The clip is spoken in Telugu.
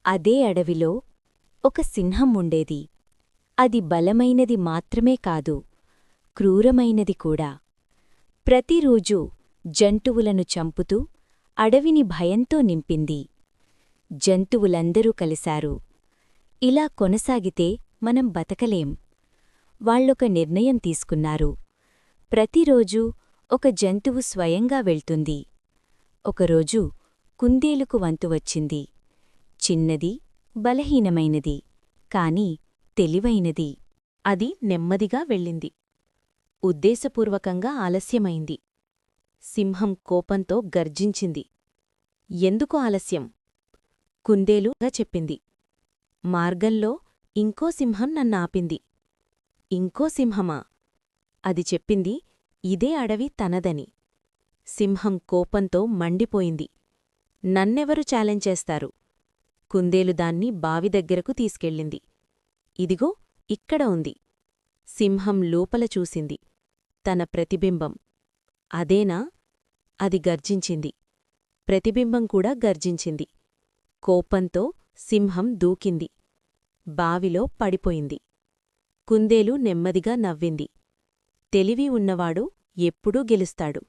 అదే అడవిలో ఒక సింహం ఉండేది. అది బలమైనది మాత్రమే కాదు, క్రూరమైనది కూడా. ప్రతిరోజూ జంతువులను చంపుతూ అడవిని భయంతో నింపింది. జంతువులందరూ కలిశారు. ఇలా కొనసాగితే మనం బతకలేం. వాళ్ళొక నిర్ణయం తీసుకున్నారు. ప్రతిరోజూ ఒక జంతువు స్వయంగా వెళ్తుంది. ఒకరోజు కుందేలుకు వంతు వచ్చింది. చిన్నది, బలహీనమైనది, కాని తెలివైనది. అది నెమ్మదిగా వెళ్ళింది. ఉద్దేశపూర్వకంగా ఆలస్యమైంది. సింహం కోపంతో గర్జించింది. ఎందుకు ఆలస్యం? కుందేలుగా చెప్పింది. మార్గంలో ఇంకో సింహం నన్నాపింది. ఇంకో సింహమా? అది చెప్పింది ఇదే అడవి తనదని. సింహం కోపంతో మండిపోయింది. నన్నెవరు ఛాలెంజ్ చేస్తారు? కుందేలు దాన్ని బావి దగ్గరకు తీసుకెళ్ళింది. ఇదిగో ఇక్కడ ఉంది. సింహం లోపల చూసింది. తన ప్రతిబింబం. అదేనా? అది గర్జించింది. ప్రతిబింబం కూడా గర్జించింది. కోపంతో సింహం దూకింది. బావిలో పడిపోయింది. కుందేలు నెమ్మదిగా నవ్వింది. తెలివి ఉన్నవాడు ఎప్పుడూ గెలుస్తాడు.